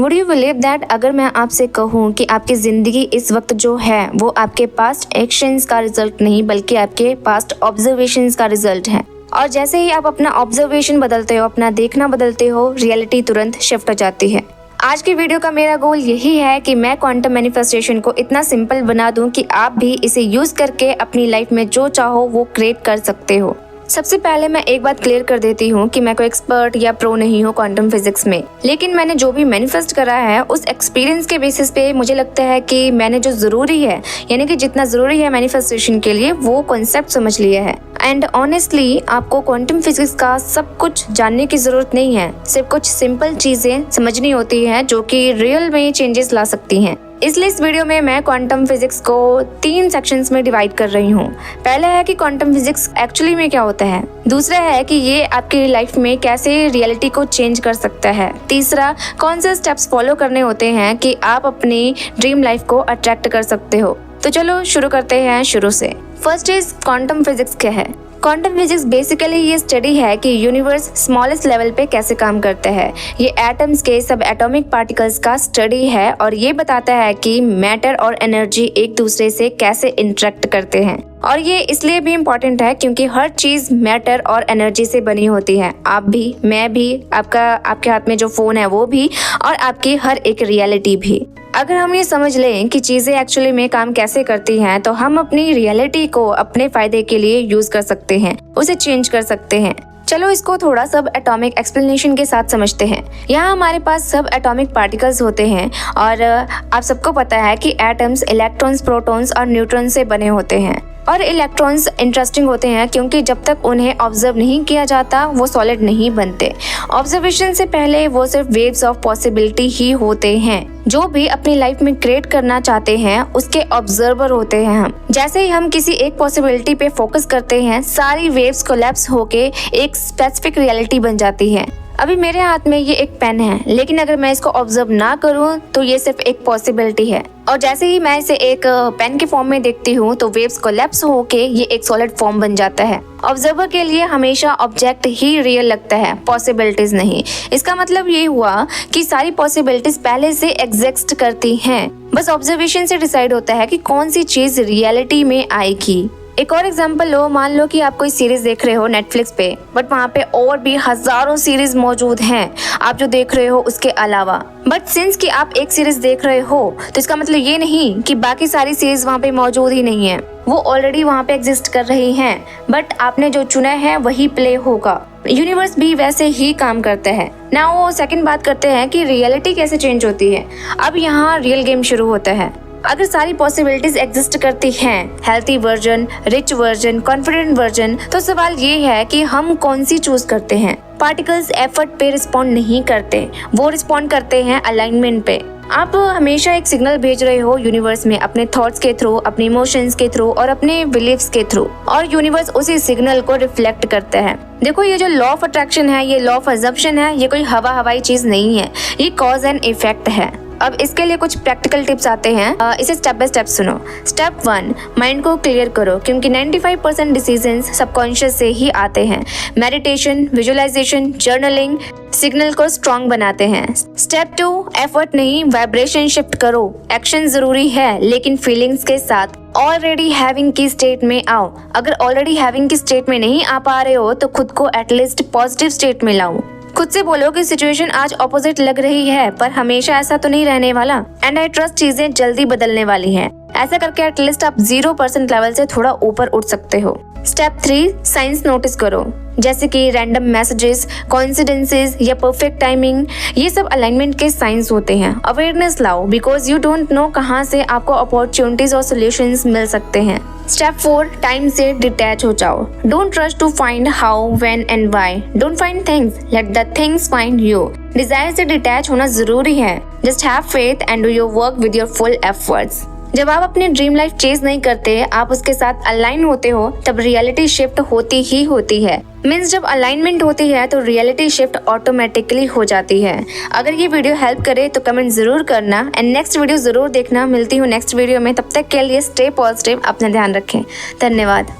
Would you believe that अगर मैं आपसे कहूँ कि आपकी ज़िंदगी इस वक्त जो है वो आपके पास्ट एक्शंस का रिजल्ट नहीं बल्कि आपके पास्ट ऑब्जर्वेशंस का रिजल्ट है, और जैसे ही आप अपना ऑब्जर्वेशन बदलते हो, अपना देखना बदलते हो, रियलिटी तुरंत शिफ्ट हो जाती है। आज की वीडियो का मेरा गोल यही है कि मैं क्वांटम मैनिफेस्टेशन को इतना सिंपल बना दूं कि आप भी इसे यूज करके अपनी लाइफ में जो चाहो वो क्रिएट कर सकते हो। सबसे पहले मैं एक बात क्लियर कर देती हूँ कि मैं कोई एक्सपर्ट या प्रो नहीं हूँ क्वांटम फिजिक्स में, लेकिन मैंने जो भी मैनिफेस्ट करा है उस एक्सपीरियंस के बेसिस पे मुझे लगता है कि मैंने जो जरूरी है, यानी कि जितना जरूरी है मैनिफेस्टेशन के लिए, वो कॉन्सेप्ट समझ लिया है। एंड ऑनेस्टली आपको क्वांटम फिजिक्स का सब कुछ जानने की जरूरत नहीं है, सिर्फ कुछ सिंपल चीजें समझनी होती है जो कि रियल में चेंजेस ला सकती हैं। इसलिए इस वीडियो में मैं क्वांटम फिजिक्स को 3 सेक्शंस में डिवाइड कर रही हूँ। पहला है कि क्वांटम फिजिक्स एक्चुअली में क्या होता है, दूसरा है कि ये आपकी लाइफ में कैसे रियलिटी को चेंज कर सकता है, तीसरा कौन से स्टेप्स फॉलो करने होते हैं कि आप अपनी ड्रीम लाइफ को अट्रैक्ट कर सकते हो। तो चलो शुरू करते हैं शुरू से। फर्स्ट इज क्वांटम फिजिक्स क्या है। क्वांटम फिजिक्स बेसिकली ये स्टडी है कि यूनिवर्स स्मॉलेस्ट लेवल पे कैसे काम करता है। ये एटम्स के सब एटॉमिक पार्टिकल्स का स्टडी है और ये बताता है कि मैटर और एनर्जी एक दूसरे से कैसे इंटरेक्ट करते हैं। और ये इसलिए भी इम्पोर्टेंट है क्योंकि हर चीज मैटर और एनर्जी से बनी होती है। आप भी, मैं भी, आपके हाथ में जो फोन है वो भी, और आपकी हर एक रियलिटी भी। अगर हम ये समझ लें कि चीजें एक्चुअली में काम कैसे करती हैं, तो हम अपनी रियलिटी को अपने फायदे के लिए यूज कर सकते हैं, उसे चेंज कर सकते हैं। चलो इसको थोड़ा सब एटॉमिक एक्सप्लेनेशन के साथ समझते हैं। यहाँ हमारे पास सब एटॉमिक पार्टिकल्स होते हैं और आप सबको पता है कि एटम्स इलेक्ट्रॉन्स, प्रोटॉन्स और न्यूट्रॉन्स से बने होते हैं। और इलेक्ट्रॉन्स इंटरेस्टिंग होते हैं क्योंकि जब तक उन्हें ऑब्जर्व नहीं किया जाता वो सॉलिड नहीं बनते। ऑब्जर्वेशन से पहले वो सिर्फ वेव्स ऑफ पॉसिबिलिटी ही होते हैं। जो भी अपनी लाइफ में क्रिएट करना चाहते हैं उसके ऑब्जर्वर होते हैं हम। जैसे ही हम किसी एक पॉसिबिलिटी पे फोकस करते हैं, सारी वेव्स कोलैप्स होके एक स्पेसिफिक रियलिटी बन जाती है। अभी मेरे हाथ में ये एक पेन है, लेकिन अगर मैं इसको ऑब्जर्व ना करूं तो ये सिर्फ एक पॉसिबिलिटी है, और जैसे ही मैं इसे एक पेन के फॉर्म में देखती हूँ तो वेव्स कोलैप्स होके ये एक सॉलिड फॉर्म बन जाता है। ऑब्जर्वर के लिए हमेशा ऑब्जेक्ट ही रियल लगता है, पॉसिबिलिटीज नहीं। इसका मतलब ये हुआ कि सारी पॉसिबिलिटीज पहले से एग्जिस्ट करती हैं, बस ऑब्जर्वेशन से डिसाइड होता है कि कौन सी चीज रियलिटी में आएगी। एक और एग्जांपल लो, मान लो कि आप कोई सीरीज देख रहे हो नेटफ्लिक्स पे, बट वहाँ पे और भी हजारों सीरीज मौजूद हैं आप जो देख रहे हो उसके अलावा। बट सिंस कि आप एक सीरीज देख रहे हो तो इसका मतलब ये नहीं कि बाकी सारी सीरीज वहाँ पे मौजूद ही नहीं है, वो ऑलरेडी वहाँ पे एग्जिस्ट कर रही हैं, बट आपने जो चुना है वही प्ले होगा। यूनिवर्स भी वैसे ही काम करता है। नाउ सेकंड बात करते हैं कि रियलिटी कैसे चेंज होती है। अब यहाँ रियल गेम शुरू होता है। अगर सारी पॉसिबिलिटीज एग्जिस्ट करती हैं, healthy version, rich version, confident version, तो सवाल ये है कि हम कौन सी चूज करते हैं। पार्टिकल्स एफर्ट पे रिस्पॉन्ड नहीं करते, वो रिस्पॉन्ड करते हैं अलाइनमेंट पे। आप हमेशा एक सिग्नल भेज रहे हो यूनिवर्स में अपने थॉट्स के थ्रू, अपने इमोशंस के थ्रू और अपने बिलीफ्स के थ्रू, और यूनिवर्स उसी सिग्नल को रिफ्लेक्ट करता है। देखो ये जो लॉ ऑफ अट्रैक्शन है, ये लॉ ऑफ अजम्पशन है, ये कोई हवाई चीज नहीं है, ये कॉज एंड इफेक्ट है। अब इसके लिए कुछ प्रैक्टिकल टिप्स आते हैं, इसे स्टेप बाय स्टेप सुनो। स्टेप 1, माइंड को क्लियर करो क्योंकि 95% डिसीजंस सबकॉन्शियस से ही आते हैं। मेडिटेशन, विजुअलाइजेशन, जर्नलिंग सिग्नल को स्ट्रॉन्ग बनाते हैं। स्टेप 2, एफर्ट नहीं वाइब्रेशन शिफ्ट करो। एक्शन जरूरी है लेकिन फीलिंग्स के साथ। ऑलरेडी हैविंग की स्टेट में आओ। अगर ऑलरेडी हैविंग की स्टेट में नहीं आ पा रहे हो तो खुद को एटलीस्ट पॉजिटिव स्टेट में लाओ। खुद से बोलो कि सिचुएशन आज ऑपोजिट लग रही है पर हमेशा ऐसा तो नहीं रहने वाला, एंड आई ट्रस्ट चीजें जल्दी बदलने वाली हैं। ऐसा करके एटलीस्ट आप 0% लेवल से थोड़ा ऊपर उठ सकते हो। स्टेप 3, साइंस नोटिस करो, जैसे कि रैंडम मैसेजेस, कोइंसिडेंसेस या परफेक्ट टाइमिंग, ये सब अलाइनमेंट के साइंस होते हैं। अवेयरनेस लाओ बिकॉज यू डोंट नो कहाँ से आपको अपॉर्चुनिटीज और सॉल्यूशंस मिल सकते हैं। स्टेप 4, टाइम से डिटैच हो जाओ। Don't rush to find how, when and why. Don't find things, let the things find you. Desire से डिटैच होना जरूरी है। Just have faith and do your work with your full efforts. जब आप अपनी ड्रीम लाइफ चेज नहीं करते, आप उसके साथ अलाइन होते हो, तब रियलिटी शिफ्ट होती ही होती है। मीन्स जब अलाइनमेंट होती है तो रियलिटी शिफ्ट ऑटोमेटिकली हो जाती है। अगर ये वीडियो हेल्प करे तो कमेंट जरूर करना एंड नेक्स्ट वीडियो जरूर देखना। मिलती हूँ नेक्स्ट वीडियो में, तब तक के लिए स्टे पॉजिटिव, अपना ध्यान रखें। धन्यवाद।